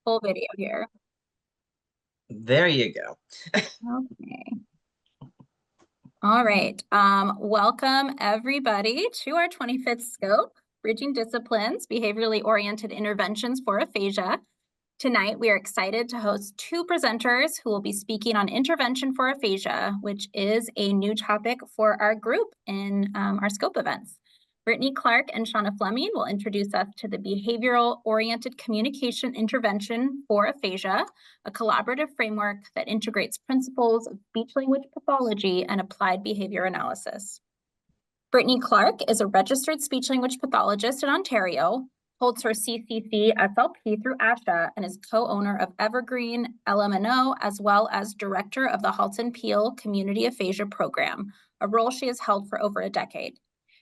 full video here. There you go. Okay. All right. Welcome everybody to our 25th scope, Bridging Disciplines, Behaviorally Oriented Interventions for Aphasia. Tonight, we are excited to host two presenters who will be speaking on intervention for aphasia, which is a new topic for our group in our scope events. Brittany Clark and Shauna Fleming will introduce us to the behavioral-oriented communication intervention for aphasia, a collaborative framework that integrates principles of speech-language pathology and applied behavior analysis. Brittany Clark is a registered speech-language pathologist in Ontario, holds her CCC SLP through ASHA, and is co-owner of Evergreen LMNO, as well as director of the Halton Peel Community Aphasia Program, a role she has held for over a decade.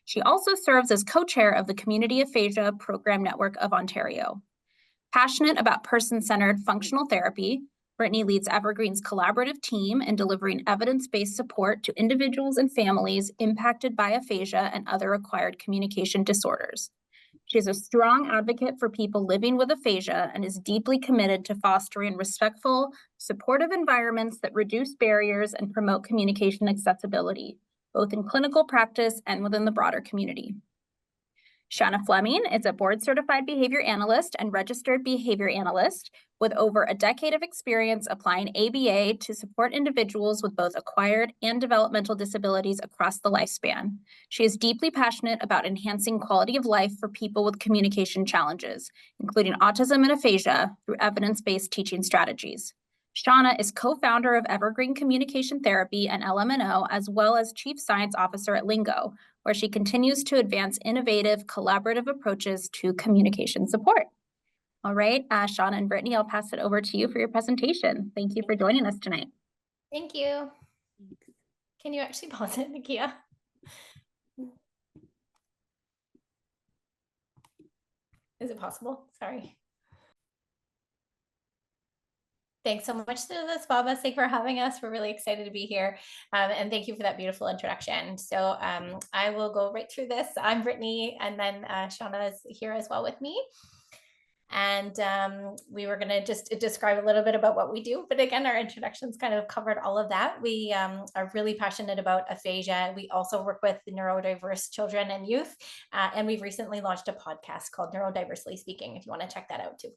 She also serves as co-chair of the Community Aphasia Program Network of Ontario. Passionate about person-centered functional therapy, Brittany leads Evergreen's collaborative team in delivering evidence-based support to individuals and families impacted by aphasia and other acquired communication disorders. She is a strong advocate for people living with aphasia and is deeply committed to fostering respectful, supportive environments that reduce barriers and promote communication accessibility, both in clinical practice and within the broader community. Shauna Fleming is a board-certified behavior analyst and registered behavior analyst with over a decade of experience applying ABA to support individuals with both acquired and developmental disabilities across the lifespan. She is deeply passionate about enhancing quality of life for people with communication challenges, including autism and aphasia, through evidence-based teaching strategies. Shauna is co-founder of Evergreen Communication Therapy and LMNO, as well as Chief Science Officer at Lingo, where she continues to advance innovative, collaborative approaches to communication support. All right, Shauna and Brittany, I'll pass it over to you for your presentation. Thank you for joining us tonight. Thank you. Can you actually pause it, Nakia? Is it possible? Sorry. Thanks so much to the SPA Sake for having us. We're really excited to be here. And thank you for that beautiful introduction. So I will go right through this. I'm Brittany, and then Shauna is here as well with me. And we were going to just describe a little bit about what we do. But again, our introductions kind of covered all of that. We are really passionate about aphasia. We also work with neurodiverse children and youth. And we've recently launched a podcast called Neurodiversely Speaking, if you want to check that out too.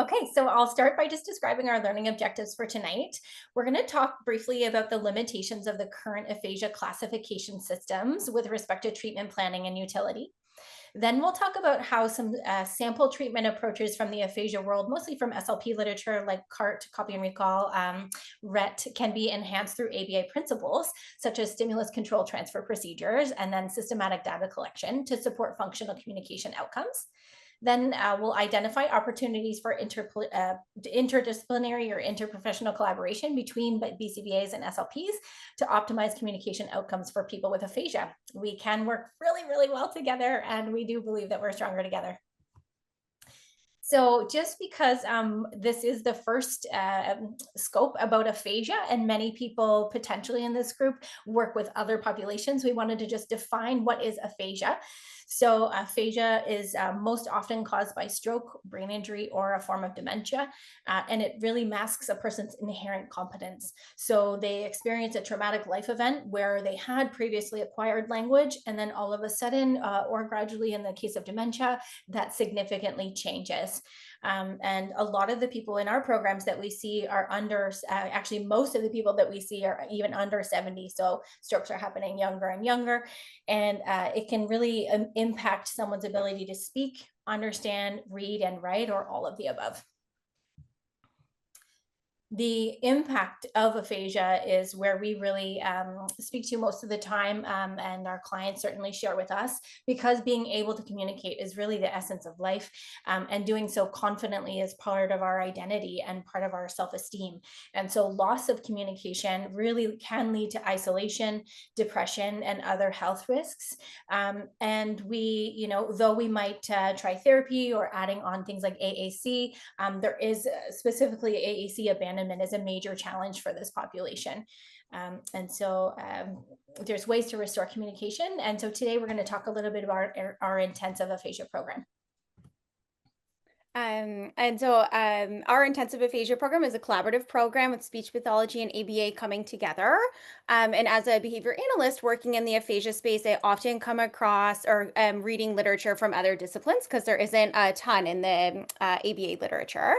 Okay, so I'll start by just describing our learning objectives for tonight. We're going to talk briefly about the limitations of the current aphasia classification systems with respect to treatment planning and utility. Then we'll talk about how some sample treatment approaches from the aphasia world, mostly from SLP literature like CART, copy and recall, RET, can be enhanced through ABA principles, such as stimulus control transfer procedures, and then systematic data collection to support functional communication outcomes. Then we'll identify opportunities for interdisciplinary or interprofessional collaboration between BCBAs and SLPs to optimize communication outcomes for people with aphasia. We can work really, really well together, and we do believe that we're stronger together. So just because this is the first scope about aphasia, and many people potentially in this group work with other populations, we wanted to just define what is aphasia. So aphasia is most often caused by stroke, brain injury, or a form of dementia, and it really masks a person's inherent competence. So they experience a traumatic life event where they had previously acquired language, and then all of a sudden, or gradually in the case of dementia, that significantly changes. And a lot of the people in our programs that we see are under, actually most of the people that we see are even under 70. So strokes are happening younger and younger, and it can really impact someone's ability to speak, understand, read, and write, or all of the above. The impact of aphasia is where we really speak to most of the time, and our clients certainly share with us, because being able to communicate is really the essence of life, and doing so confidently is part of our identity and part of our self-esteem. And so loss of communication really can lead to isolation, depression, and other health risks. And we, you know, though we might try therapy or adding on things like AAC, there is specifically AAC abandonment is a major challenge for this population. And so there's ways to restore communication. And so today we're going to talk a little bit about our intensive aphasia program. Our intensive aphasia program is a collaborative program with speech pathology and ABA coming together. And as a behavior analyst working in the aphasia space, I often come across or reading literature from other disciplines because there isn't a ton in the ABA literature.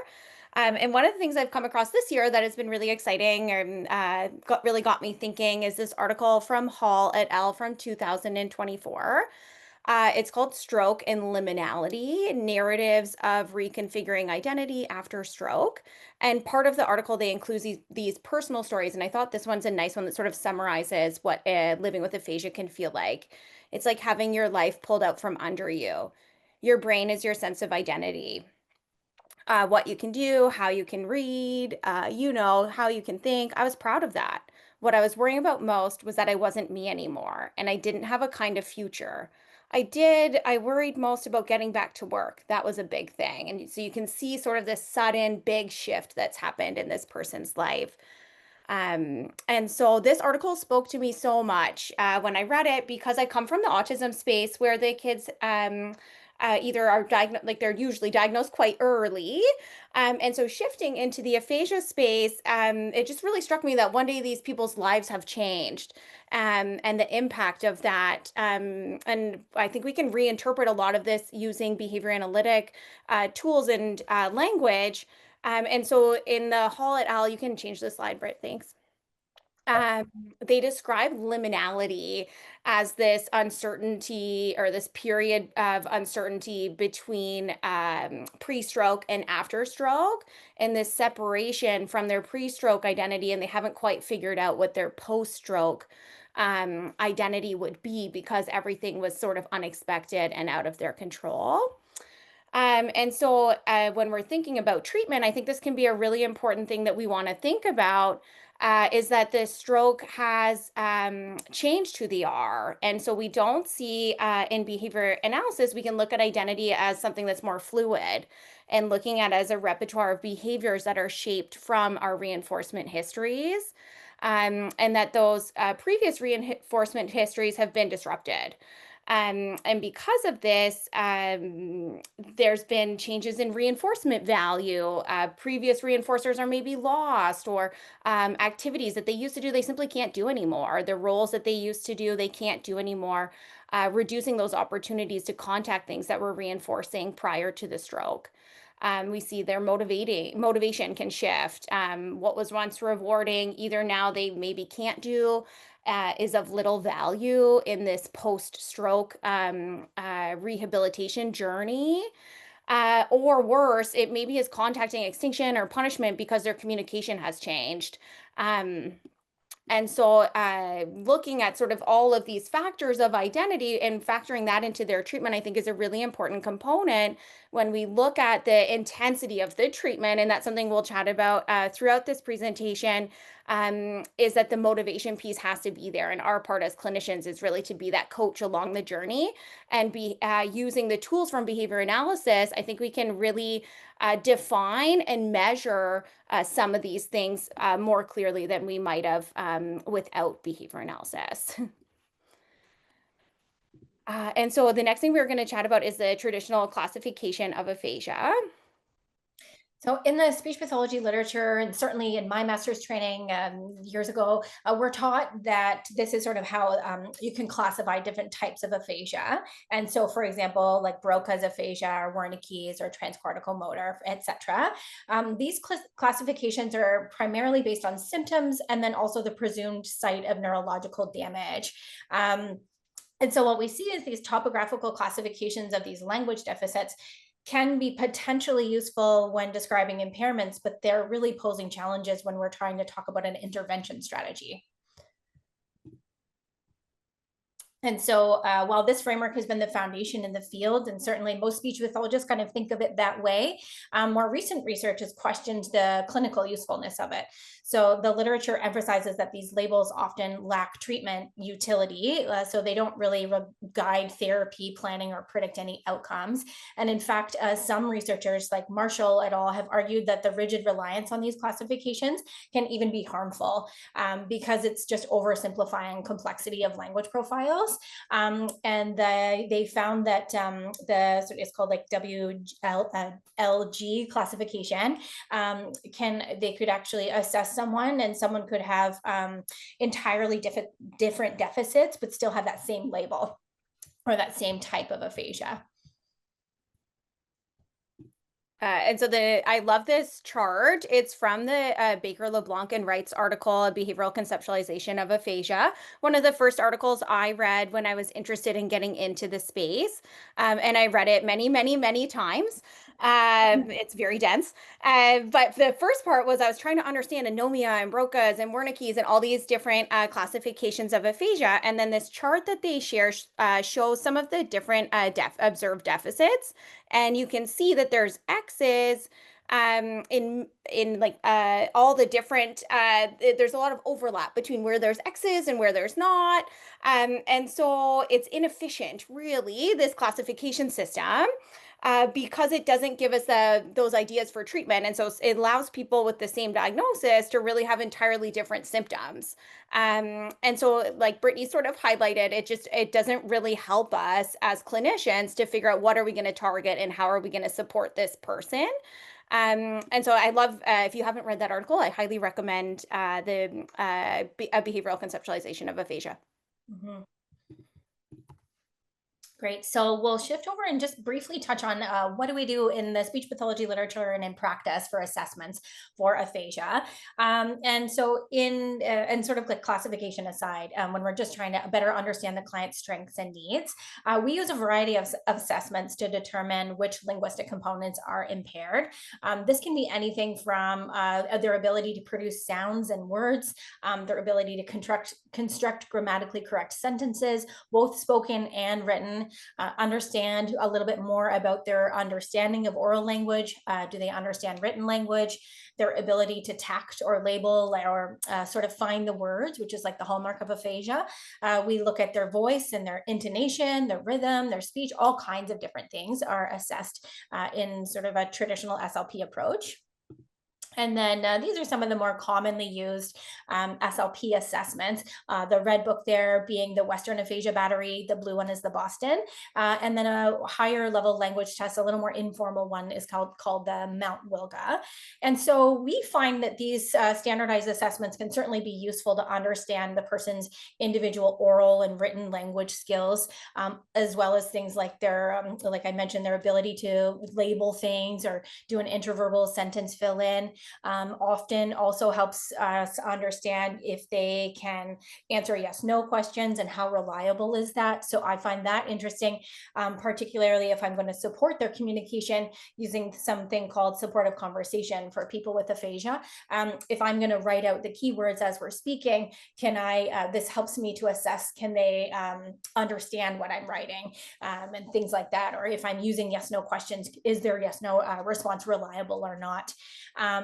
And one of the things I've come across this year that has been really exciting and really got me thinking is this article from Hall et al. From 2024. It's called Stroke and Liminality, Narratives of Reconfiguring Identity After Stroke. And part of the article, they include these personal stories. And I thought this one's a nice one that sort of summarizes what living with aphasia can feel like. It's like having your life pulled out from under you. Your brain is your sense of identity. What you can do, how you can read, how you can think. I was proud of that. What I was worrying about most was that I wasn't me anymore and I didn't have a kind of future. I worried most about getting back to work. That was a big thing. And so you can see sort of this sudden big shift that's happened in this person's life. And so this article spoke to me so much when I read it because I come from the autism space where the kids either are diagnosed, like they're usually diagnosed quite early. And so shifting into the aphasia space, it just really struck me that one day these people's lives have changed and the impact of that. And I think we can reinterpret a lot of this using behavior analytic tools and language. And so in the Hall et al., you can change the slide, Britt, thanks. Um, they describe liminality as this uncertainty or this period of uncertainty between pre-stroke and after stroke, and this separation from their pre-stroke identity, and they haven't quite figured out what their post-stroke identity would be because everything was sort of unexpected and out of their control. When we're thinking about treatment, I think this can be a really important thing that we want to think about is that the stroke has changed who they are. And so we don't see in behavior analysis, we can look at identity as something that's more fluid and looking at it as a repertoire of behaviors that are shaped from our reinforcement histories. And that those previous reinforcement histories have been disrupted. And because of this, there's been changes in reinforcement value. Previous reinforcers are maybe lost, or activities that they used to do, they simply can't do anymore. The roles that they used to do, they can't do anymore, reducing those opportunities to contact things that were reinforcing prior to the stroke. We see their motivation can shift. What was once rewarding, either now they maybe can't do, is of little value in this post-stroke rehabilitation journey. Or worse, it maybe is contacting extinction or punishment because their communication has changed. Looking at sort of all of these factors of identity and factoring that into their treatment, I think is a really important component when we look at the intensity of the treatment. And that's something we'll chat about throughout this presentation, is that the motivation piece has to be there. And our part as clinicians is really to be that coach along the journey and be using the tools from behavior analysis. I think we can really define and measure some of these things more clearly than we might have without behavior analysis. And so the next thing we're going to chat about is the traditional classification of aphasia. So in the speech pathology literature, and certainly in my master's training years ago, we're taught that this is sort of how you can classify different types of aphasia. And so, for example, like Broca's aphasia or Wernicke's or transcortical motor, etc. These classifications are primarily based on symptoms and then also the presumed site of neurological damage. And so what we see is these topographical classifications of these language deficits can be potentially useful when describing impairments, but they're really posing challenges when we're trying to talk about an intervention strategy. And so while this framework has been the foundation in the field, and certainly most speech pathologists kind of think of it that way, more recent research has questioned the clinical usefulness of it. So the literature emphasizes that these labels often lack treatment utility, so they don't really guide therapy planning or predict any outcomes. And in fact, some researchers like Marshall et al. Have argued that the rigid reliance on these classifications can even be harmful because it's just oversimplifying complexity of language profiles. skills. And they found that so it's called like WLG classification. They could actually assess someone, and someone could have entirely different deficits, but still have that same label or that same type of aphasia. And so I love this chart. It's from the Baker, LeBlanc, and Wright's article, Behavioral Conceptualization of Aphasia. One of the first articles I read when I was interested in getting into the space. And I read it many, many, many times. It's very dense. But the first part was I was trying to understand anomia and Broca's and Wernicke's and all these different classifications of aphasia. And then this chart that they share shows some of the different observed deficits. And you can see that there's X's in like all the different there's a lot of overlap between where there's X's and where there's not. And so it's inefficient, really, this classification system. Because it doesn't give us those ideas for treatment. And so it allows people with the same diagnosis to really have entirely different symptoms. And so, like Brittany sort of highlighted, it doesn't really help us as clinicians to figure out what are we going to target and how are we going to support this person. And so I love, if you haven't read that article, I highly recommend the behavioral conceptualization of aphasia. Mm-hmm. Great. So we'll shift over and just briefly touch on what do we do in the speech pathology literature and in practice for assessments for aphasia. And so and sort of like classification aside, when we're just trying to better understand the client's strengths and needs, we use a variety of assessments to determine which linguistic components are impaired. This can be anything from their ability to produce sounds and words, their ability to construct grammatically correct sentences, both spoken and written, understand a little bit more about their understanding of oral language. Do they understand written language? Their ability to tact or label or sort of find the words, which is like the hallmark of aphasia. We look at their voice and their intonation, their rhythm, their speech. All kinds of different things are assessed in sort of a traditional SLP approach. And then these are some of the more commonly used SLP assessments. The red book there being the Western Aphasia Battery, the blue one is the Boston, and then a higher level language test, a little more informal one is called the Mount Wilga. And so we find that these standardized assessments can certainly be useful to understand the person's individual oral and written language skills, as well as things like their, like I mentioned, their ability to label things or do an interverbal sentence fill in. Often also helps us understand if they can answer yes/no questions and how reliable is that. So I find that interesting, particularly if I'm going to support their communication using something called supportive conversation for people with aphasia. If I'm going to write out the keywords as we're speaking, this helps me to assess, can they understand what I'm writing, and things like that. Or if I'm using yes/no questions, is their yes/no response reliable or not?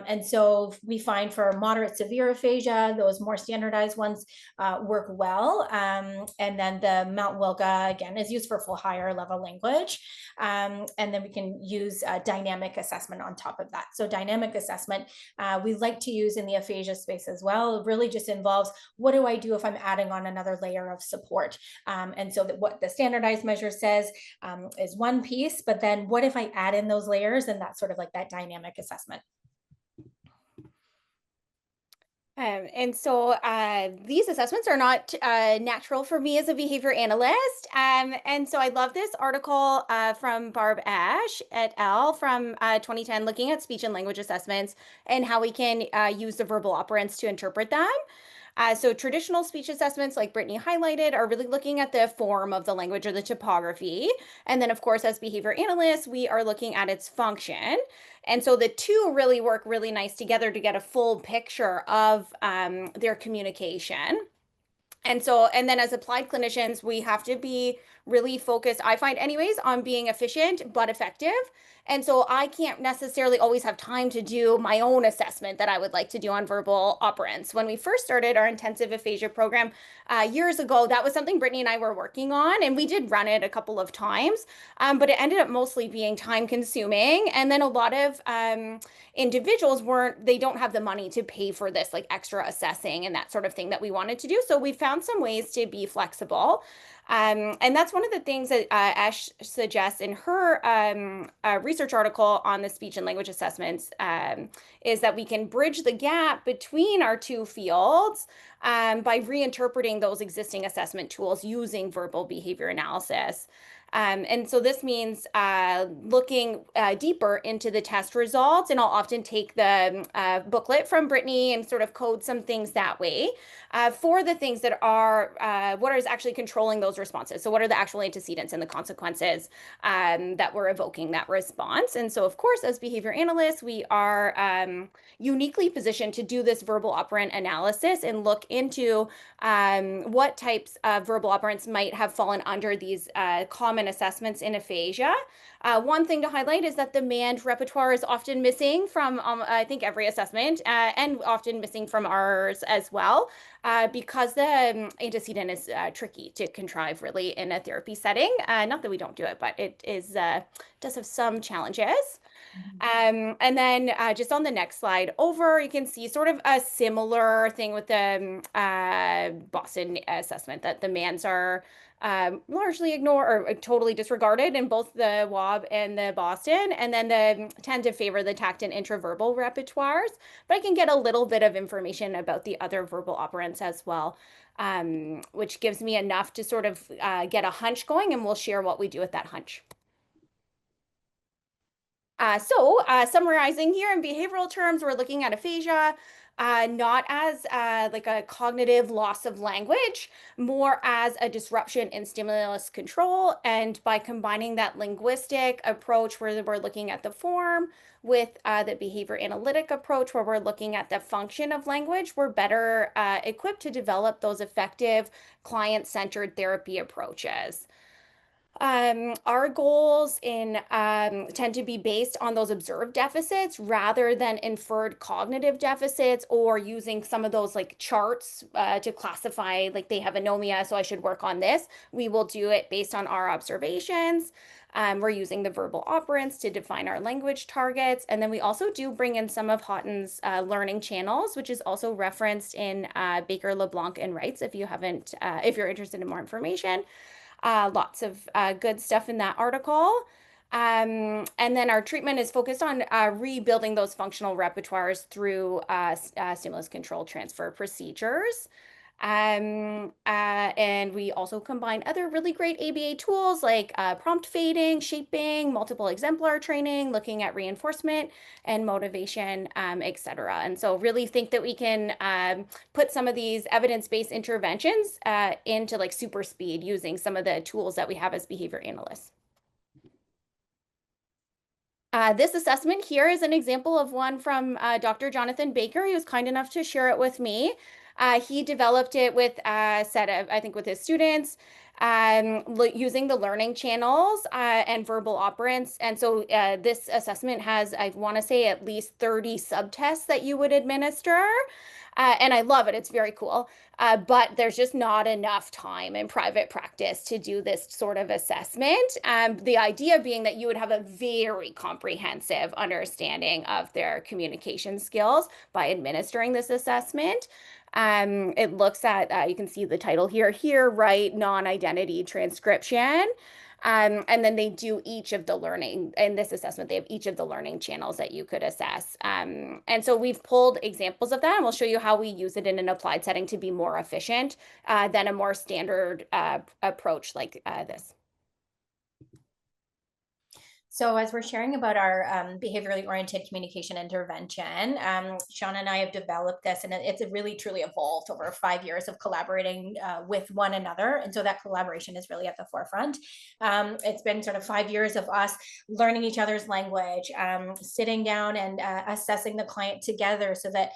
And so we find for moderate severe aphasia, those more standardized ones work well. And then the Mount Wilga, again, is used for full higher level language. And then we can use dynamic assessment on top of that. So dynamic assessment, we like to use in the aphasia space as well. It really just involves, what do I do if I'm adding on another layer of support? And so that what the standardized measure says is one piece, but then what if I add in those layers? And that's sort of like that dynamic assessment. And so these assessments are not natural for me as a behavior analyst. And so I love this article from Barb Ash et al. From 2010, looking at speech and language assessments and how we can use the verbal operants to interpret them. So traditional speech assessments, like Brittany highlighted, are really looking at the form of the language or the topography. And then, of course, as behavior analysts, we are looking at its function. And so the two really work really nice together to get a full picture of their communication. And then as applied clinicians, we have to be really focused, I find anyways, on being efficient but effective. And so I can't necessarily always have time to do my own assessment that I would like to do on verbal operants. When we first started our intensive aphasia program years ago, that was something Brittany and I were working on, and we did run it a couple of times, but it ended up mostly being time consuming. And then a lot of individuals they don't have the money to pay for this like extra assessing and that sort of thing that we wanted to do. So we found some ways to be flexible. And that's one of the things that Ash suggests in her research article on the speech and language assessments, is that we can bridge the gap between our two fields by reinterpreting those existing assessment tools using verbal behavior analysis. And so this means looking deeper into the test results, and I'll often take the booklet from Brittany and sort of code some things that way for the things that are what is actually controlling those responses. So what are the actual antecedents and the consequences that were evoking that response? And so, of course, as behavior analysts, we are uniquely positioned to do this verbal operant analysis and look into what types of verbal operants might have fallen under these common assessments in aphasia. One thing to highlight is that the manned repertoire is often missing from, I think, every assessment and often missing from ours as well, because the antecedent is tricky to contrive really in a therapy setting. Not that we don't do it, but it is does have some challenges. And then just on the next slide over, you can see sort of a similar thing with the Boston assessment, that the mands are largely ignored or totally disregarded in both the WOB and the Boston, and then the tend to favor the tact and intraverbal repertoires. But I can get a little bit of information about the other verbal operants as well, which gives me enough to sort of get a hunch going, and we'll share what we do with that hunch. Summarizing here in behavioral terms, we're looking at aphasia, not as like a cognitive loss of language, more as a disruption in stimulus control. And by combining that linguistic approach where we're looking at the form with the behavior analytic approach where we're looking at the function of language, we're better equipped to develop those effective client-centered therapy approaches. Our goals tend to be based on those observed deficits rather than inferred cognitive deficits, or using some of those like charts to classify, like they have anomia, so I should work on this. We will do it based on our observations. We're using the verbal operants to define our language targets. And then we also do bring in some of Haughton's learning channels, which is also referenced in Baker, LeBlanc, and Wrights if you haven't, if you're interested in more information. Lots of good stuff in that article. And then our treatment is focused on rebuilding those functional repertoires through stimulus control transfer procedures. And we also combine other really great ABA tools like prompt fading, shaping, multiple exemplar training, looking at reinforcement and motivation, etc. And so really think that we can put some of these evidence-based interventions into like super speed using some of the tools that we have as behavior analysts. This assessment here is an example of one from Dr. Jonathan Baker. He was kind enough to share it with me. He developed it with a set of, I think, with his students, using the learning channels and verbal operants. And so this assessment has, I want to say, at least 30 subtests that you would administer. And I love it. It's very cool. But there's just not enough time in private practice to do this sort of assessment. The idea being that you would have a very comprehensive understanding of their communication skills by administering this assessment. It looks at, you can see the title here, right, non-identity transcription. And then they do each of the learning, in this assessment, they have each of the learning channels that you could assess. And so we've pulled examples of that, and we'll show you how we use it in an applied setting to be more efficient than a more standard approach like this. So as we're sharing about our behaviorally oriented communication intervention, Shauna and I have developed this, and it's really truly evolved over 5 years of collaborating with one another. And so that collaboration is really at the forefront. It's been sort of 5 years of us learning each other's language, sitting down and assessing the client together so that,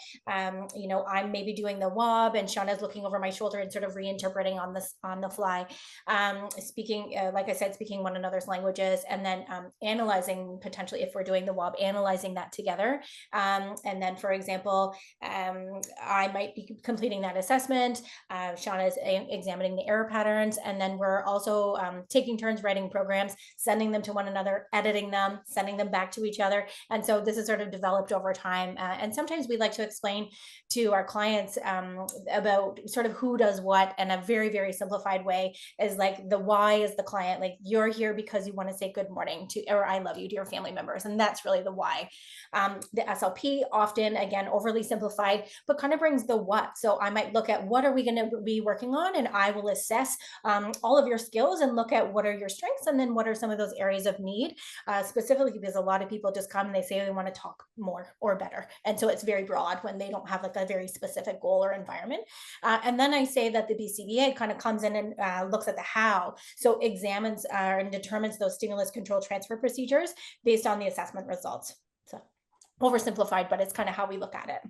you know, I'm maybe doing the WOB and Shauna's looking over my shoulder and sort of reinterpreting on the fly, speaking, like I said, speaking one another's languages, and then analyzing potentially, if we're doing the WOB, analyzing that together. And then, for example, I might be completing that assessment. Shauna is examining the error patterns. And then we're also taking turns writing programs, sending them to one another, editing them, sending them back to each other. And so this is sort of developed over time. And sometimes we like to explain to our clients about sort of who does what, in a very, very simplified way, is like the why is the client, like you're here because you want to say good morning to, or I love you to your family members. And that's really the why. The SLP, often, again, overly simplified, but kind of brings the what. So I might look at what are we going to be working on, and I will assess all of your skills and look at what are your strengths, and then what are some of those areas of need, specifically because a lot of people just come and they say they want to talk more or better. And so it's very broad when they don't have like a very specific goal or environment. And then I say that the BCBA kind of comes in and looks at the how. So examines and determines those stimulus control transfer procedures based on the assessment results. So oversimplified, but it's kind of how we look at it.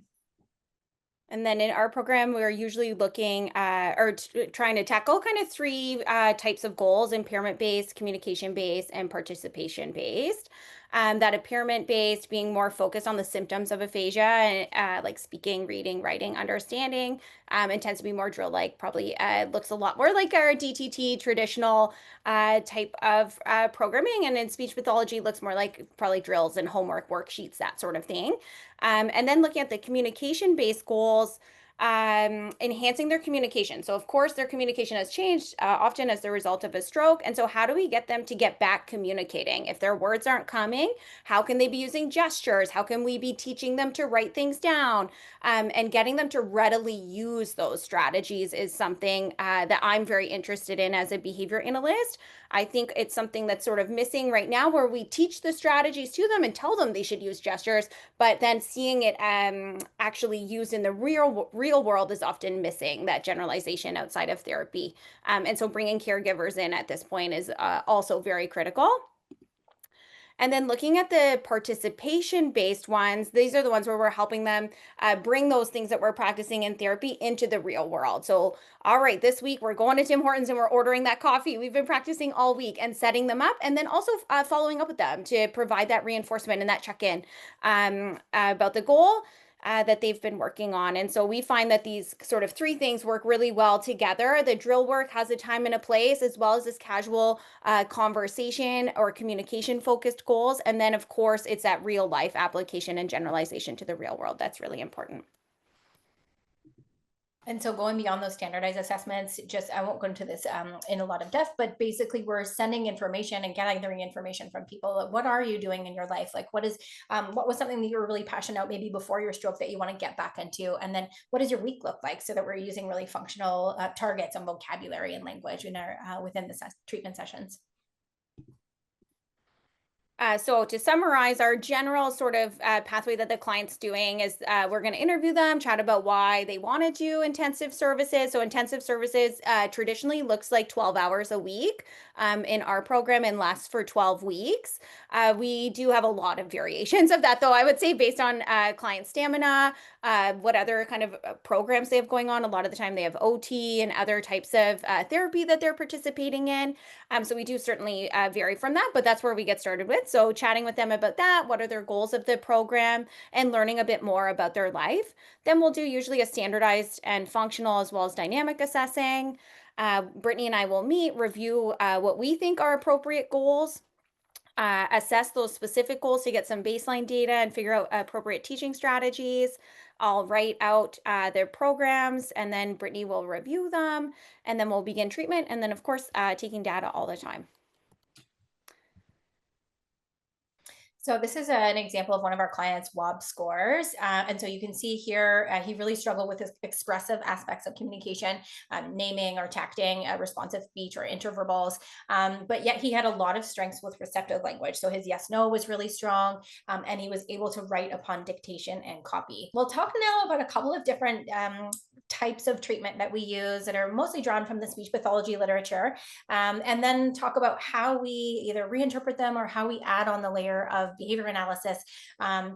And then in our program, we're usually looking at trying to tackle kind of three types of goals: impairment-based, communication-based, and participation-based. That impairment-based being more focused on the symptoms of aphasia, like speaking, reading, writing, understanding. It tends to be more drill-like, probably looks a lot more like our DTT traditional type of programming. And in speech pathology, looks more like probably drills and homework worksheets, that sort of thing. And then looking at the communication-based goals, enhancing their communication. So of course their communication has changed often as the result of a stroke. And so how do we get them to get back communicating? If their words aren't coming, how can they be using gestures? How can we be teaching them to write things down? And getting them to readily use those strategies is something that I'm very interested in as a behavior analyst. I think it's something that's sort of missing right now, where we teach the strategies to them and tell them they should use gestures, but then seeing it actually used in the real world is often missing, that generalization outside of therapy. And so bringing caregivers in at this point is also very critical. And then looking at the participation-based ones, these are the ones where we're helping them bring those things that we're practicing in therapy into the real world. So, all right, this week we're going to Tim Hortons and we're ordering that coffee we've been practicing all week, and setting them up, and then also following up with them to provide that reinforcement and that check-in about the goal that they've been working on. And so we find that these sort of three things work really well together. The drill work has a time and a place, as well as this casual conversation or communication focused goals. And then of course, it's that real life application and generalization to the real world. That's really important. And so going beyond those standardized assessments, just, I won't go into this in a lot of depth, but basically we're sending information and gathering information from people. What are you doing in your life? Like what was something that you were really passionate about maybe before your stroke that you want to get back into? And then what does your week look like, so that we're using really functional targets on vocabulary and language in our within the treatment sessions. So to summarize, our general sort of pathway that the client's doing is we're going to interview them, chat about why they want to do intensive services. So intensive services traditionally looks like 12 hours a week in our program, and lasts for 12 weeks. We do have a lot of variations of that, though, I would say, based on client stamina, what other kind of programs they have going on. A lot of the time they have OT and other types of therapy that they're participating in. So we do certainly vary from that, but that's where we get started with. So chatting with them about that, what are their goals of the program, and learning a bit more about their life. Then we'll do usually a standardized and functional as well as dynamic assessing. Brittany and I will meet, review what we think are appropriate goals, assess those specific goals to get some baseline data and figure out appropriate teaching strategies. I'll write out their programs, and then Brittany will review them, and then we'll begin treatment, and then of course taking data all the time. So this is an example of one of our clients' WOB scores. And so you can see here, he really struggled with his expressive aspects of communication, naming or tacting, responsive speech or interverbals. But yet he had a lot of strengths with receptive language. So his yes, no was really strong, and he was able to write upon dictation and copy. We'll talk now about a couple of different types of treatment that we use that are mostly drawn from the speech pathology literature, and then talk about how we either reinterpret them or how we add on the layer of behavior analysis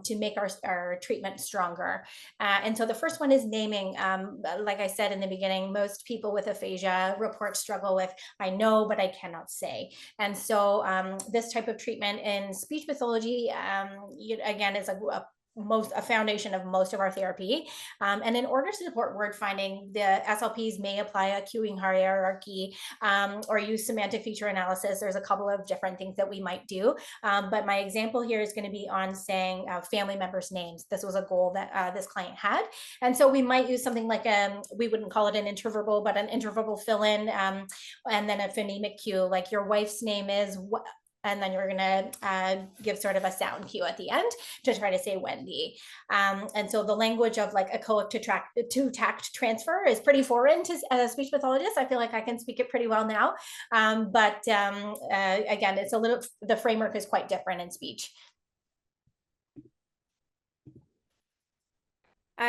to make our treatment stronger. And so the first one is naming. Like I said in the beginning, most people with aphasia report struggle with, I know, but I cannot say. And so this type of treatment in speech pathology, again, is a foundation of most of our therapy. And in order to support word finding, the SLPs may apply a cueing hierarchy or use semantic feature analysis. There's a couple of different things that we might do. But my example here is going to be on saying family members' names. This was a goal that this client had. And so we might use something like, we wouldn't call it an interverbal, but an interverbal fill-in, and then a phonemic cue, like your wife's name is what, and then you're going to give sort of a sound cue at the end to try to say Wendy. And so the language of like echoic to tact transfer is pretty foreign to a speech pathologist. I feel like I can speak it pretty well now. But again, it's the framework is quite different in speech.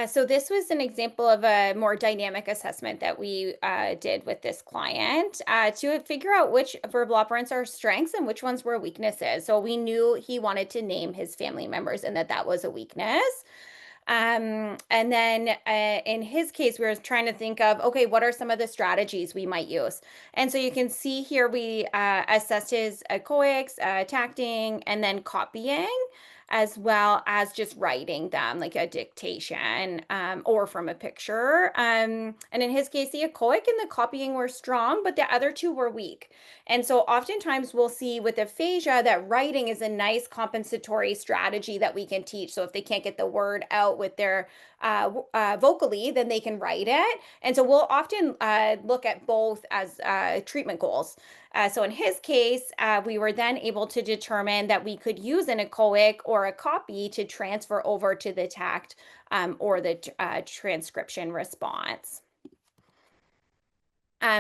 So this was an example of a more dynamic assessment that we did with this client to figure out which verbal operants are strengths and which ones were weaknesses. So we knew he wanted to name his family members and that was a weakness. And then in his case, we were trying to think of, okay, what are some of the strategies we might use? And so you can see here, we assessed his echoics, tacting, and then copying, as well as just writing them like a dictation or from a picture. And in his case, the echoic and the copying were strong, but the other two were weak. And so oftentimes we'll see with aphasia that writing is a nice compensatory strategy that we can teach. So if they can't get the word out with their vocally, then they can write it. And so we'll often look at both as treatment goals. So in his case, we were then able to determine that we could use an echoic or a copy to transfer over to the tact or the transcription response.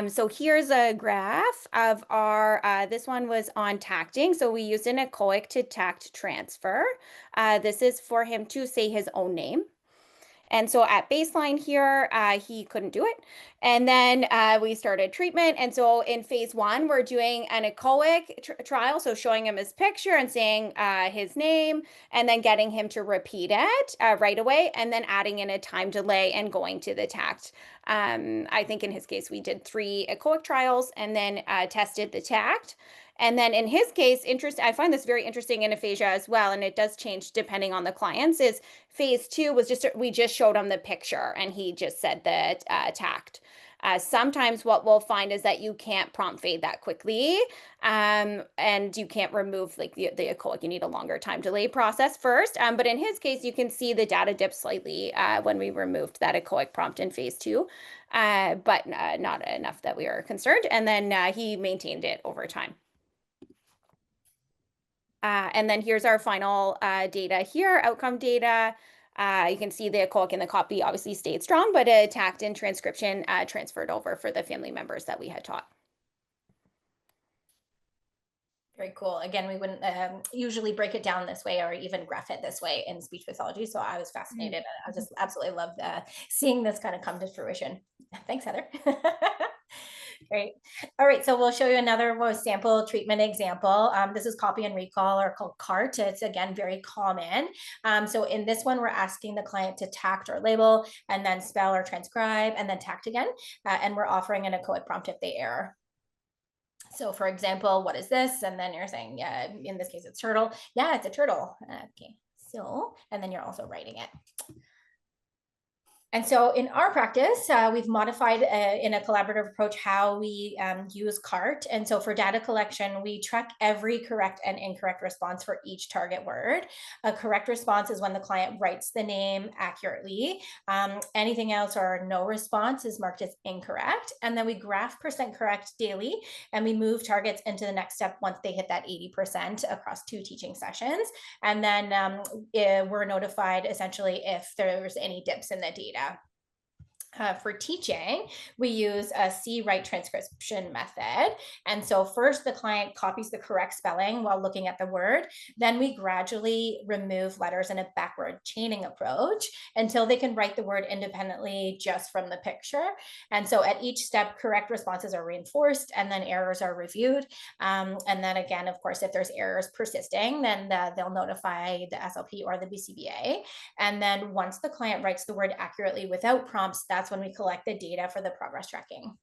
So here's a graph of our, this one was on tacting. So we used an echoic to tact transfer. This is for him to say his own name. And so at baseline here, he couldn't do it. And then we started treatment. And so in phase 1, we're doing an echoic trial. So showing him his picture and saying his name, and then getting him to repeat it right away, and then adding in a time delay and going to the tact. I think in his case, we did 3 echoic trials and then tested the tact. And then in his case, I find this very interesting in aphasia as well, and it does change depending on the clients, is phase 2 was we just showed him the picture and he just said the tact. Sometimes what we'll find is that you can't prompt fade that quickly, and you can't remove like the echoic. You need a longer time delay process first. But in his case, you can see the data dip slightly when we removed that echoic prompt in phase 2, but not enough that we were concerned. And then he maintained it over time. And then here's our final data here, outcome data. You can see the echoic and the copy obviously stayed strong, but tact and transcription transferred over for the family members that we had taught. Very cool. Again, we wouldn't usually break it down this way or even graph it this way in speech pathology. So I was fascinated. I just absolutely loved seeing this kind of come to fruition. Thanks, Heather. Great. All right, so we'll show you another sample treatment example. This is copy and recall, or called CART. It's again very common. So in this one, we're asking the client to tact or label, and then spell or transcribe, and then tact again. And we're offering an echoic prompt if they error. So for example, what is this? And then you're saying, yeah, in this case, it's turtle. Yeah, it's a turtle. Okay, so, and then you're also writing it. And so in our practice, we've modified in a collaborative approach how we use CART. And so for data collection, we track every correct and incorrect response for each target word. A correct response is when the client writes the name accurately. Anything else or no response is marked as incorrect. And then we graph % correct daily, and we move targets into the next step once they hit that 80% across 2 teaching sessions. And then we're notified essentially if there's any dips in the data. For teaching, we use a C-write transcription method. And so first the client copies the correct spelling while looking at the word. Then we gradually remove letters in a backward chaining approach until they can write the word independently just from the picture. And so at each step, correct responses are reinforced and then errors are reviewed. And then again, of course, if there's errors persisting, then they'll notify the SLP or the BCBA. And then once the client writes the word accurately without prompts, that's when we collect the data for the progress tracking.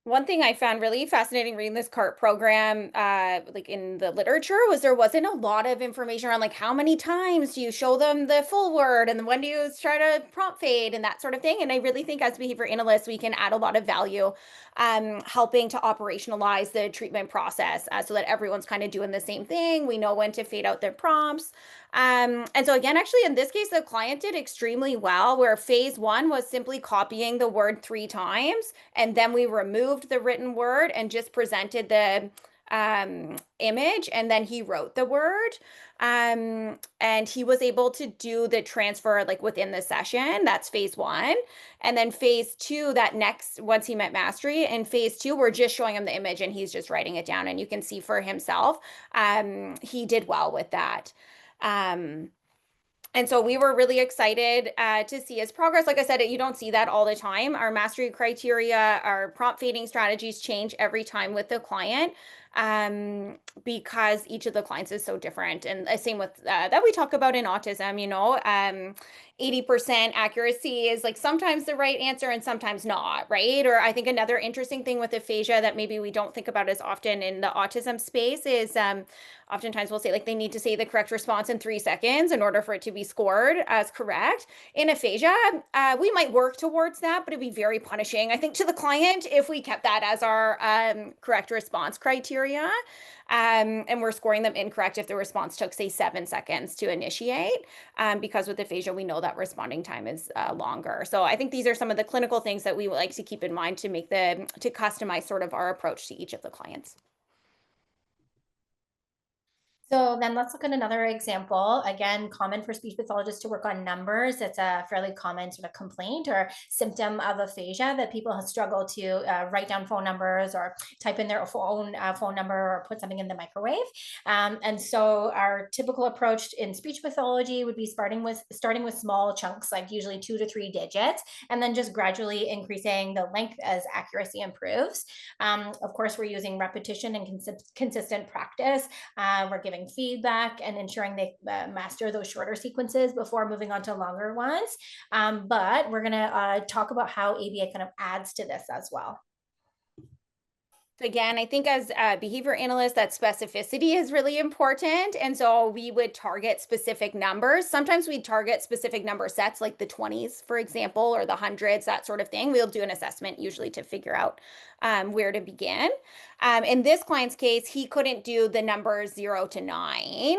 One thing I found really fascinating reading this CART program, like in the literature, was there wasn't a lot of information around like how many times do you show them the full word and when do you try to prompt fade and that sort of thing. And I really think as behavior analysts, we can add a lot of value helping to operationalize the treatment process so that everyone's kind of doing the same thing. We know when to fade out their prompts. And so again, actually in this case, the client did extremely well, where phase 1 was simply copying the word 3 times. And then we removed the written word and just presented the image, and then he wrote the word. And he was able to do the transfer like within the session. That's phase 1. And then phase 2, that next, once he met mastery, in phase 2, we're just showing him the image and he's just writing it down. And you can see for himself, he did well with that. And so we were really excited to see his progress. Like I said, you don't see that all the time. Our mastery criteria, our prompt fading strategies change every time with the client because each of the clients is so different. And the same with that we talk about in autism, 80% accuracy is like sometimes the right answer and sometimes not, right? Or I think another interesting thing with aphasia that maybe we don't think about as often in the autism space is oftentimes we'll say like they need to say the correct response in 3 seconds in order for it to be scored as correct. In aphasia, we might work towards that, but it'd be very punishing, I think, to the client if we kept that as our correct response criteria. And we're scoring them incorrect if the response took, say, 7 seconds to initiate, because with aphasia, we know that responding time is longer. So I think these are some of the clinical things that we would like to keep in mind to make to customize sort of our approach to each of the clients. So then let's look at another example. Again, common for speech pathologists to work on numbers. It's a fairly common sort of complaint or symptom of aphasia that people have struggled to write down phone numbers or type in their phone number or put something in the microwave. And so our typical approach in speech pathology would be starting with small chunks, like usually 2 to 3 digits, and then just gradually increasing the length as accuracy improves. Of course, we're using repetition and consistent practice. We're giving feedback and ensuring they master those shorter sequences before moving on to longer ones. But we're going to talk about how ABA kind of adds to this as well. Again, I think as behavior analysts, that specificity is really important. And so we would target specific numbers. Sometimes we target specific number sets, like the 20s, for example, or the hundreds, that sort of thing. We'll do an assessment usually to figure out where to begin. In this client's case, he couldn't do the numbers 0 to 9,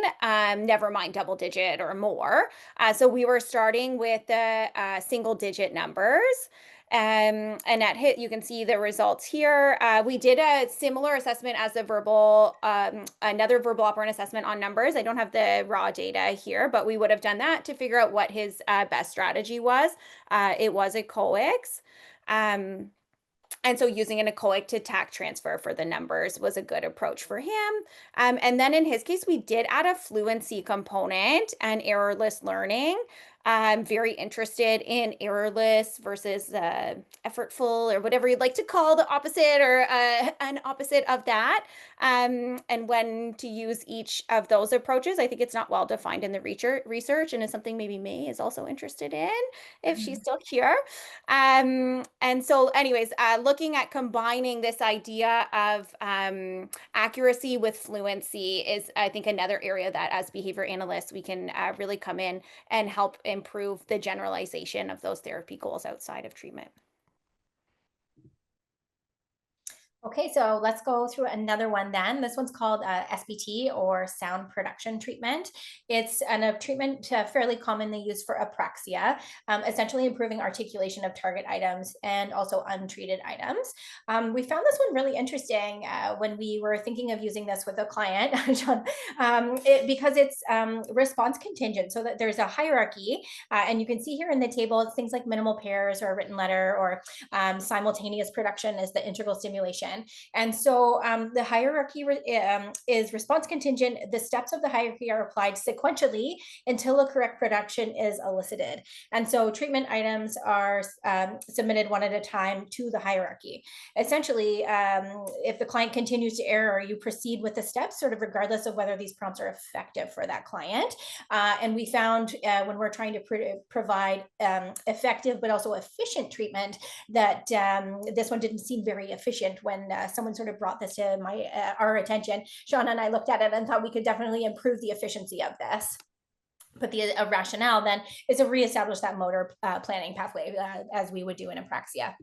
never mind double digit or more. So we were starting with the single digit numbers. And at HIT, you can see the results here. We did a similar assessment as the verbal, another verbal operant assessment on numbers. I don't have the raw data here, but we would have done that to figure out what his best strategy was. It was echoics. And so using an echoic to TAC transfer for the numbers was a good approach for him. And then in his case, we did add a fluency component and errorless learning. I'm very interested in errorless versus effortful, or whatever you'd like to call the opposite, or an opposite of that, and when to use each of those approaches. I think it's not well defined in the research, and is something maybe May is also interested in if she's still here. And so anyways, looking at combining this idea of accuracy with fluency is, I think, another area that as behavior analysts, we can really come in and help improve the generalization of those therapy goals outside of treatment. Okay, so let's go through another one then. This one's called SPT, or sound production treatment. It's a treatment fairly commonly used for apraxia, essentially improving articulation of target items and also untreated items. We found this one really interesting when we were thinking of using this with a client, John, because it's response contingent, so that there's a hierarchy, and you can see here in the table, it's things like minimal pairs or a written letter, or simultaneous production is the integral stimulation. And so the hierarchy is response contingent. The steps of the hierarchy are applied sequentially until a correct production is elicited. And so treatment items are submitted one at a time to the hierarchy. Essentially, if the client continues to error, you proceed with the steps, sort of regardless of whether these prompts are effective for that client. And we found when we're trying to provide effective but also efficient treatment, that this one didn't seem very efficient when someone sort of brought this to our attention. Shauna and I looked at it and thought we could definitely improve the efficiency of this. But the rationale then is to reestablish that motor planning pathway as we would do in apraxia.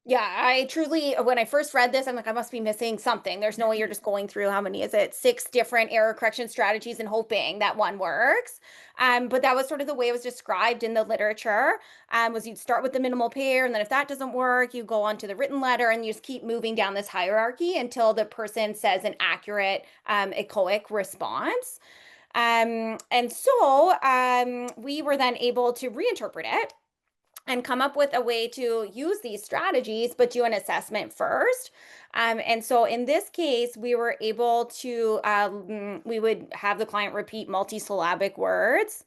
Yeah, I truly, when I first read this, I'm like, I must be missing something. There's no way you're just going through, how many is it? 6 different error correction strategies and hoping that one works. But that was sort of the way it was described in the literature, was you'd start with the minimal pair, and then if that doesn't work, you go on to the written letter, and you just keep moving down this hierarchy until the person says an accurate echoic response. And so we were then able to reinterpret it and come up with a way to use these strategies, but do an assessment first. And so in this case, we were able to, we would have the client repeat multisyllabic words.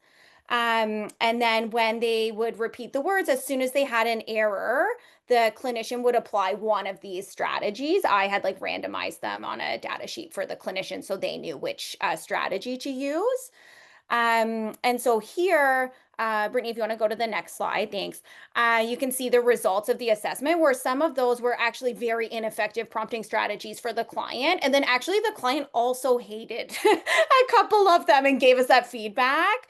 And then when they would repeat the words, as soon as they had an error, the clinician would apply one of these strategies. I had like randomized them on a data sheet for the clinician so they knew which strategy to use. And so here, Brittany, if you want to go to the next slide, thanks. You can see the results of the assessment, where some of those were actually very ineffective prompting strategies for the client. And then actually the client also hated a couple of them and gave us that feedback.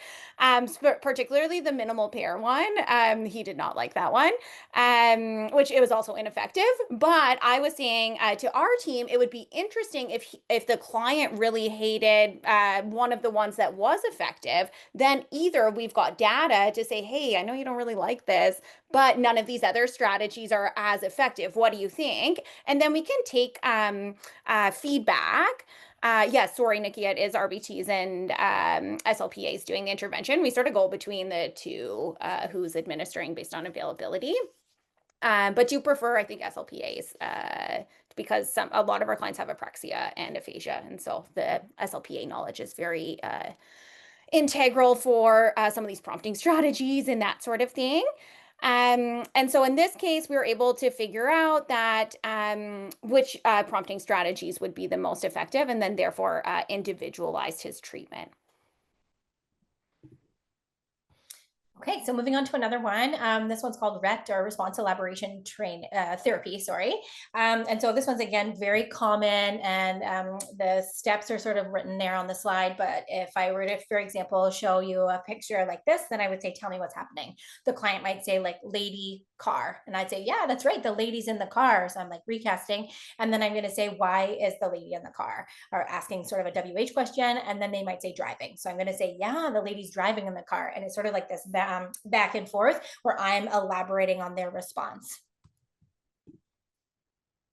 Particularly the minimal pair one. He did not like that one, which it was also ineffective. But I was saying to our team, it would be interesting if the client really hated one of the ones that was effective, then either we've got data to say, hey, I know you don't really like this, but none of these other strategies are as effective. What do you think? And then we can take feedback. Yes, sorry, Nikki, it is RBTs and SLPAs doing the intervention. We sort of go between the two, who's administering based on availability. But do prefer, I think, SLPAs because a lot of our clients have apraxia and aphasia. And so the SLPA knowledge is very integral for some of these prompting strategies and that sort of thing. And so in this case, we were able to figure out that which prompting strategies would be the most effective, and then therefore individualized his treatment. Okay, so moving on to another one. This one's called RET, or Response Elaboration Therapy, sorry. And so this one's, again, very common, and the steps are sort of written there on the slide. But if I were to, for example, show you a picture like this, then I would say, tell me what's happening. The client might say, like, lady, car. And I'd say, yeah, that's right, the lady's in the car. So I'm like recasting. And then I'm going to say, why is the lady in the car? Or asking sort of a WH question. And then they might say driving. So I'm going to say, yeah, the lady's driving in the car. And it's sort of like this back and forth where I'm elaborating on their response.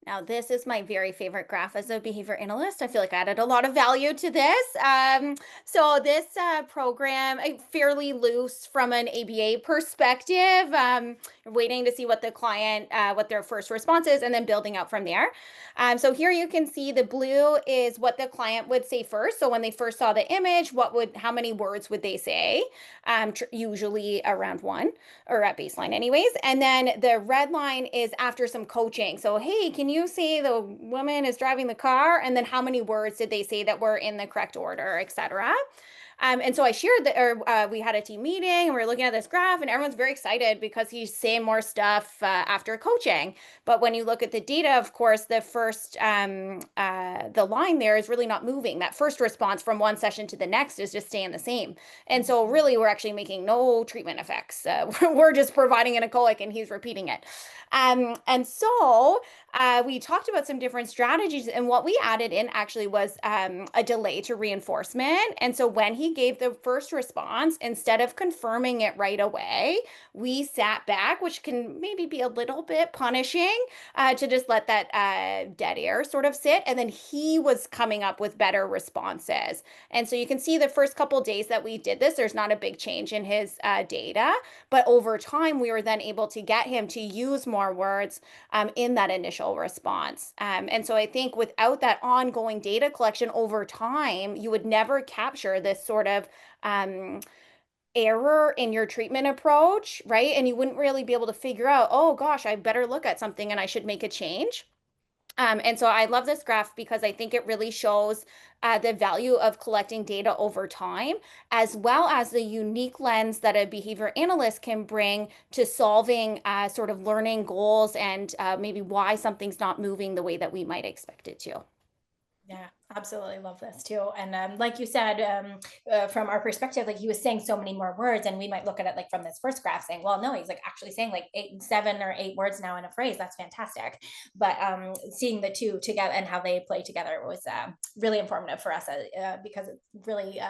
Now, this is my very favorite graph as a behavior analyst. I feel like I added a lot of value to this. So this program, fairly loose from an ABA perspective, waiting to see what the client, what their first response is, and then building out from there. So here you can see the blue is what the client would say first. So when they first saw the image, how many words would they say? Usually around 1, or at baseline anyways. And then the red line is after some coaching. So, hey, can you say the woman is driving the car? And then how many words did they say that were in the correct order, etc. And so I shared that, we had a team meeting and we were looking at this graph, and everyone's very excited because he's saying more stuff after coaching. But when you look at the data, of course, the first, the line there is really not moving. That first response from one session to the next is just staying the same. And so really, we're actually making no treatment effects. We're just providing an echoic and he's repeating it. And so We talked about some different strategies, and what we added in actually was a delay to reinforcement. And so when he gave the first response, instead of confirming it right away, we sat back, which can maybe be a little bit punishing, to just let that dead air sort of sit. And then he was coming up with better responses. And so you can see the first couple days that we did this, there's not a big change in his data, but over time, we were then able to get him to use more words in that initial response. And so I think without that ongoing data collection over time, you would never capture this sort of error in your treatment approach, right? And you wouldn't really be able to figure out, oh gosh, I better look at something and I should make a change. And so I love this graph because I think it really shows the value of collecting data over time, as well as the unique lens that a behavior analyst can bring to solving sort of learning goals and maybe why something's not moving the way that we might expect it to. Yeah, absolutely love this too. And like you said, from our perspective, like he was saying so many more words, and we might look at it like from this first graph saying, well, no, he's like actually saying like 7 or 8 words now in a phrase. That's fantastic. But seeing the two together and how they play together was really informative for us because it really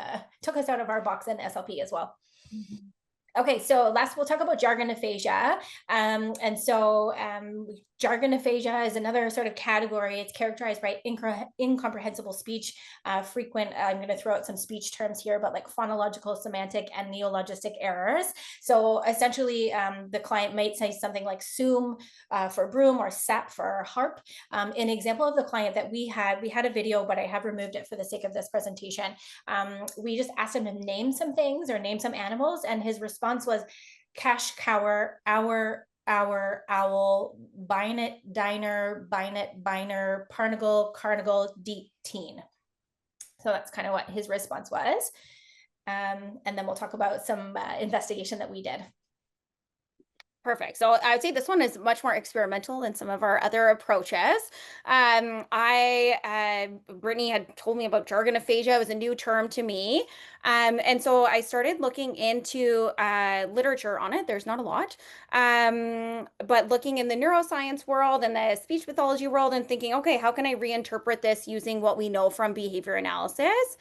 took us out of our box in SLP as well. Mm-hmm. Okay, so last we'll talk about jargon aphasia. And so jargon aphasia is another sort of category. It's characterized by incomprehensible speech, frequent, I'm going to throw out some speech terms here, but like phonological, semantic, and neologistic errors. So essentially, the client might say something like soom for broom or sap for harp. An example of the client that we had a video, but I have removed it for the sake of this presentation. We just asked him to name some things or name some animals, and his response was cash cower, hour, owl, binet, diner, binet, biner, parnagle, carnagle, deep teen. So that's kind of what his response was. And then we'll talk about some investigation that we did. Perfect. So I would say this one is much more experimental than some of our other approaches. Brittany had told me about jargon aphasia. It was a new term to me. And so I started looking into literature on it. There's not a lot. But looking in the neuroscience world and the speech pathology world and thinking, okay, how can I reinterpret this using what we know from behavior analysis?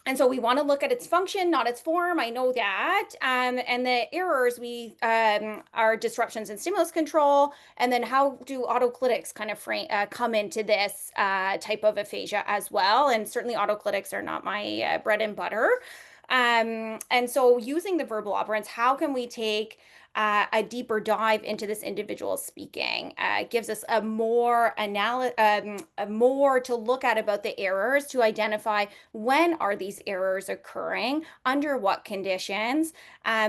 And so we want to look at its function, not its form. I know that. And the errors we are disruptions in stimulus control. And then how do autoclitics kind of come into this type of aphasia as well? And certainly autoclitics are not my bread and butter. And so using the verbal operants, how can we take a deeper dive into this individual speaking? Gives us a more to look at about the errors to identify when are these errors occurring, under what conditions,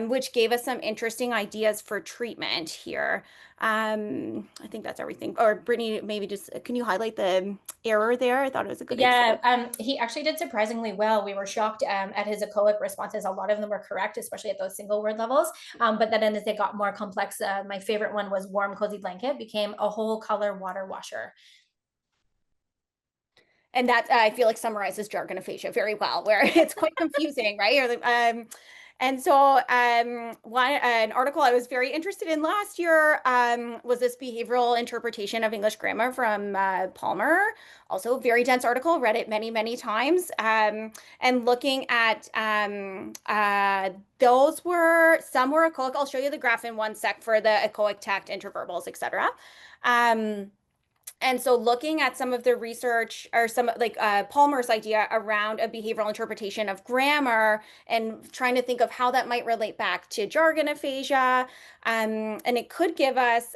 which gave us some interesting ideas for treatment here. I think that's everything. Or Brittany, maybe just can you highlight the error there? I thought it was a good example. He actually did surprisingly well. We were shocked at his echoic responses. A lot of them were correct, especially at those single word levels. But then as they got more complex, my favorite one was warm, cozy blanket became a whole color water washer. And that I feel like summarizes jargon aphasia very well, where it's quite confusing, right? And so an article I was very interested in last year was this behavioral interpretation of English grammar from Palmer. Also a very dense article, read it many, many times. And looking at those were, some were echoic. I'll show you the graph in one sec for the echoic, tact, interverbals, etc. And so looking at some of the research or some like Palmer's idea around a behavioral interpretation of grammar and trying to think of how that might relate back to jargon aphasia. And it could give us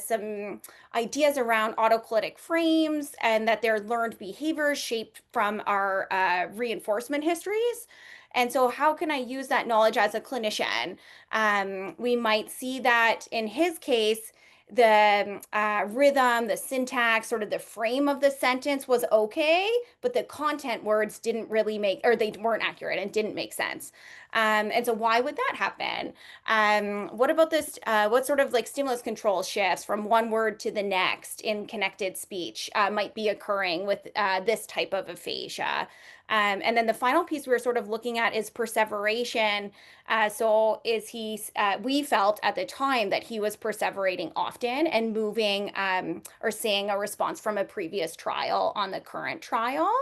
some ideas around autoclitic frames and that they're learned behaviors shaped from our reinforcement histories. And so how can I use that knowledge as a clinician? We might see that in his case, the rhythm, the syntax, sort of the frame of the sentence was okay, but the content words didn't really make, or they weren't accurate and didn't make sense. And so why would that happen? What about this, what sort of like stimulus control shifts from one word to the next in connected speech might be occurring with this type of aphasia? And then the final piece we were sort of looking at is perseveration. So is he, we felt at the time that he was perseverating often and moving or seeing a response from a previous trial on the current trial.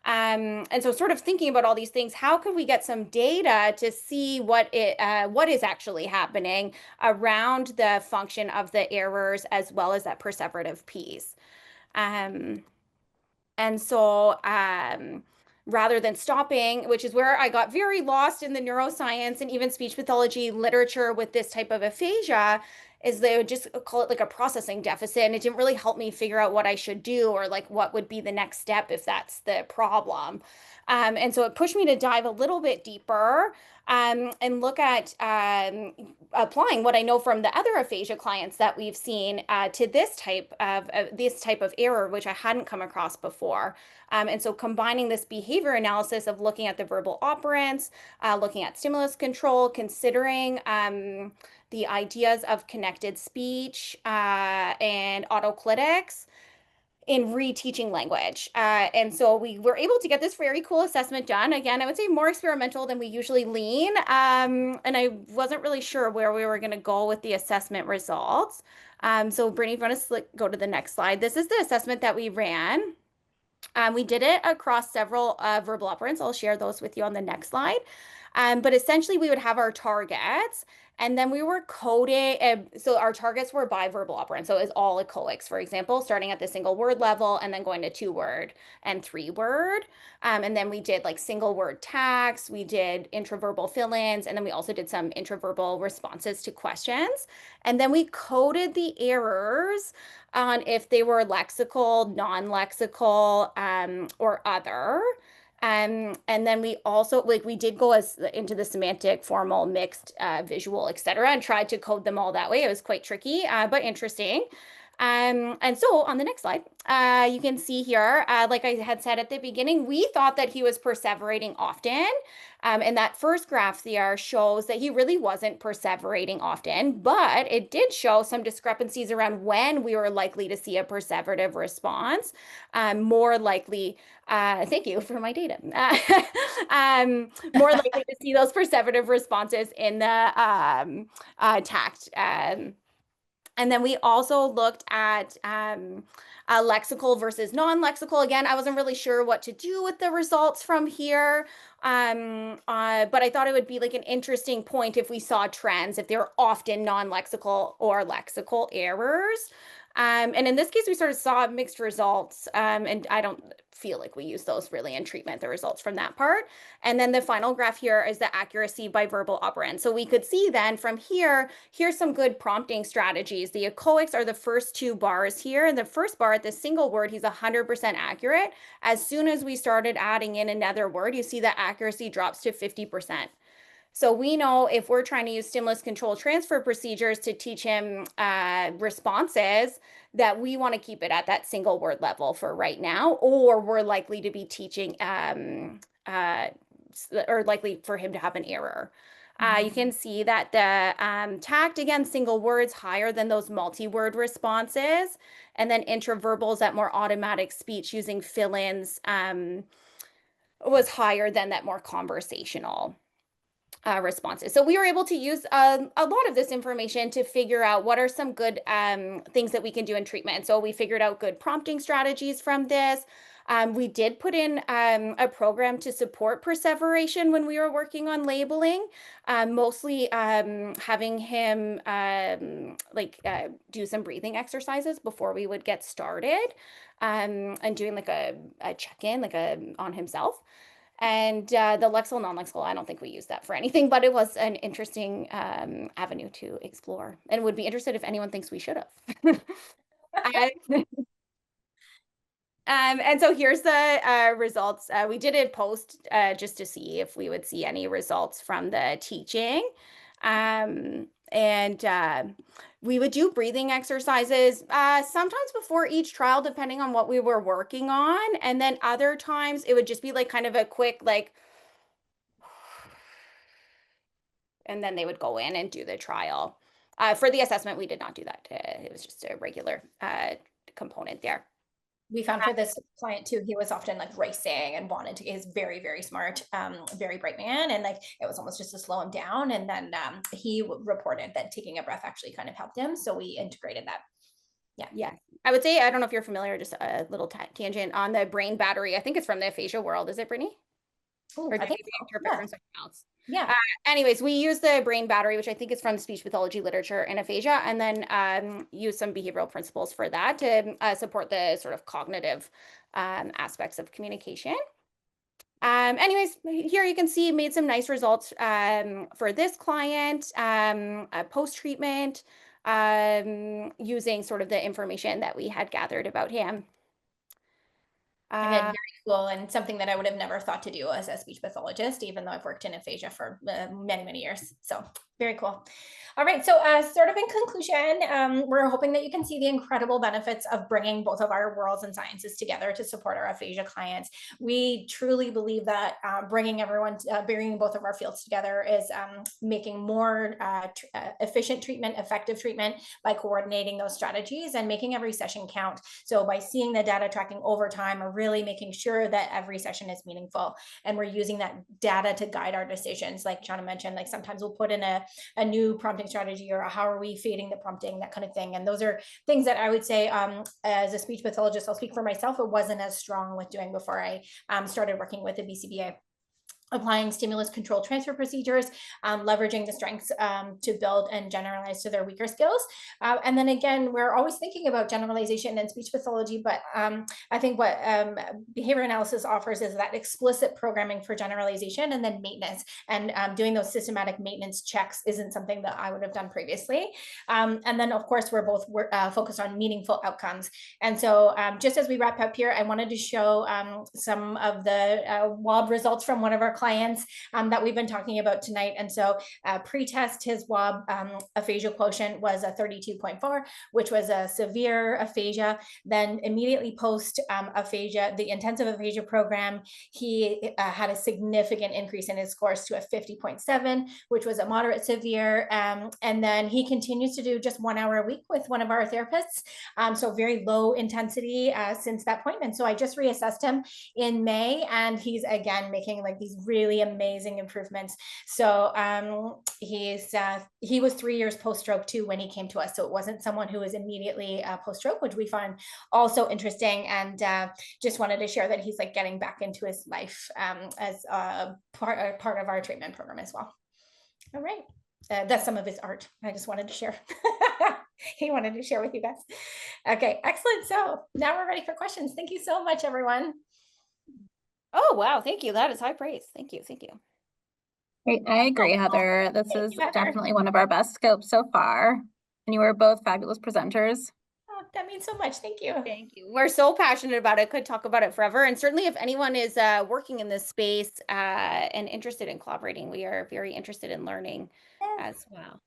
And so sort of thinking about all these things, how could we get some data to see what is actually happening around the function of the errors as well as that perseverative piece? And so rather than stopping, which is where I got very lost in the neuroscience and even speech pathology literature with this type of aphasia, is they would just call it like a processing deficit. And it didn't really help me figure out what I should do or like what would be the next step if that's the problem. And so it pushed me to dive a little bit deeper and look at applying what I know from the other aphasia clients that we've seen to this type of error, which I hadn't come across before. And so combining this behavior analysis of looking at the verbal operants, looking at stimulus control, considering the ideas of connected speech and autoclitics in reteaching language. And so we were able to get this very cool assessment done. Again, I would say more experimental than we usually lean. And I wasn't really sure where we were going to go with the assessment results. So Brittany, if you want to go to the next slide, this is the assessment that we ran. We did it across several verbal operants. I'll share those with you on the next slide. But essentially, we would have our targets, and then we were coding. So our targets were by verbal operant. So it was all echoics, for example, starting at the single word level and then going to 2-word and 3-word. And then we did like single word tags. We did intraverbal fill-ins, and then we also did some intraverbal responses to questions. And then we coded the errors on if they were lexical, non-lexical, or other. And then we also we did go into the semantic, formal, mixed, visual, etc., and tried to code them all that way. It was quite tricky, but interesting. And so on the next slide, you can see here, like I had said at the beginning, we thought that he was perseverating often. And that first graph there shows that he really wasn't perseverating often, but it did show some discrepancies around when we were likely to see a perseverative response. More likely, thank you for my data, more likely to see those perseverative responses in the tact. And then we also looked at lexical versus non-lexical. Again, I wasn't really sure what to do with the results from here, but I thought it would be like an interesting point if we saw trends, if they're often non-lexical or lexical errors. And in this case, we sort of saw mixed results, and I don't feel like we use those really in treatment, the results from that part. And then the final graph here is the accuracy by verbal operant. So we could see then from here, here's some good prompting strategies. The echoics are the first 2 bars here. And the first bar at the single word, he's 100% accurate. As soon as we started adding in another word, you see the accuracy drops to 50%. So we know if we're trying to use stimulus control transfer procedures to teach him responses, that we want to keep it at that single word level for right now, or we're likely to be teaching or likely for him to have an error. You can see that the tact, again, single words higher than those multi-word responses, and then intraverbals, at more automatic speech using fill-ins, was higher than that more conversational responses. So we were able to use a lot of this information to figure out what are some good things that we can do in treatment. So we figured out good prompting strategies from this. We did put in a program to support perseveration when we were working on labeling, mostly having him do some breathing exercises before we would get started, and doing like a check-in on himself. And the lexical, non-lexical, I don't think we use that for anything, but it was an interesting avenue to explore, and would be interested if anyone thinks we should have. And so here's the results. We did a post just to see if we would see any results from the teaching. And we would do breathing exercises sometimes before each trial, depending on what we were working on. And then other times it would just be like kind of a quick, like, and then they would go in and do the trial. For the assessment, we did not do that. It was just a regular component there. We found for this client too, he was often like racing and wanted to, he's very, very smart, very bright man. And like, it was almost just to slow him down. And then he reported that taking a breath actually kind of helped him. So we integrated that. Yeah. I would say, I don't know if you're familiar, just a little tangent on the brain battery. I think it's from the aphasia world. Is it, Brittany? Ooh, Or I did think you so. interpret from something else? Yeah. Anyways, we use the brain battery, which I think is from speech pathology literature in aphasia, and then use some behavioral principles for that to support the sort of cognitive aspects of communication. Anyways, here you can see made some nice results for this client post-treatment using sort of the information that we had gathered about him. Again, very cool, and something that I would have never thought to do as a speech pathologist, even though I've worked in aphasia for many, many years. So very cool. All right, so sort of in conclusion, we're hoping that you can see the incredible benefits of bringing both of our worlds and sciences together to support our aphasia clients. We truly believe that bringing both of our fields together is making more efficient treatment, effective treatment by coordinating those strategies and making every session count. So by seeing the data tracking over time, we're really making sure that every session is meaningful, and we're using that data to guide our decisions. Like Shauna mentioned, like sometimes we'll put in a new prompting strategy, or how are we fading the prompting, that kind of thing. And those are things that I would say as a speech pathologist, I'll speak for myself, it wasn't as strong with doing before I started working with the BCBA. Applying stimulus control transfer procedures, leveraging the strengths to build and generalize to their weaker skills. And then again, we're always thinking about generalization and speech pathology, but I think what behavior analysis offers is that explicit programming for generalization and then maintenance. And doing those systematic maintenance checks isn't something that I would have done previously. And then of course, we're both focused on meaningful outcomes. And so just as we wrap up here, I wanted to show some of the WOB results from one of our clients that we've been talking about tonight. And so pre-test, his WOB aphasia quotient was a 32.4, which was a severe aphasia. Then immediately post aphasia, the intensive aphasia program, he had a significant increase in his scores to a 50.7, which was a moderate severe. And then he continues to do just 1 hour a week with one of our therapists. So very low intensity since that point. And so I just reassessed him in May, and he's again making like these really amazing improvements. So he was 3 years post-stroke too when he came to us. So it wasn't someone who was immediately post-stroke, which we find also interesting. And just wanted to share that he's like getting back into his life as part of our treatment program as well. All right. That's some of his art. I just wanted to share. He wanted to share with you guys. Okay, excellent. So now we're ready for questions. Thank you so much, everyone. Oh, wow. Thank you. That is high praise. Thank you. Thank you. Great. I agree, Heather. This is definitely one of our best scopes so far. And you were both fabulous presenters. Oh, that means so much. Thank you. Thank you. We're so passionate about it. Could talk about it forever. And certainly if anyone is working in this space and interested in collaborating, we are very interested in learning as well.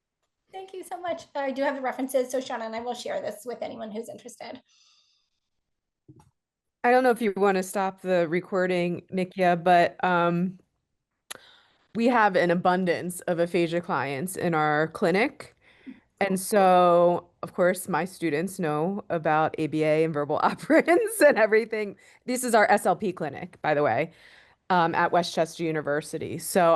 Thank you so much. I do have the references, so Shauna and I will share this with anyone who's interested. I don't know if you want to stop the recording, Nikia, but we have an abundance of aphasia clients in our clinic. And so, of course, my students know about ABA and verbal operants and everything. This is our SLP clinic, by the way, at Westchester University. So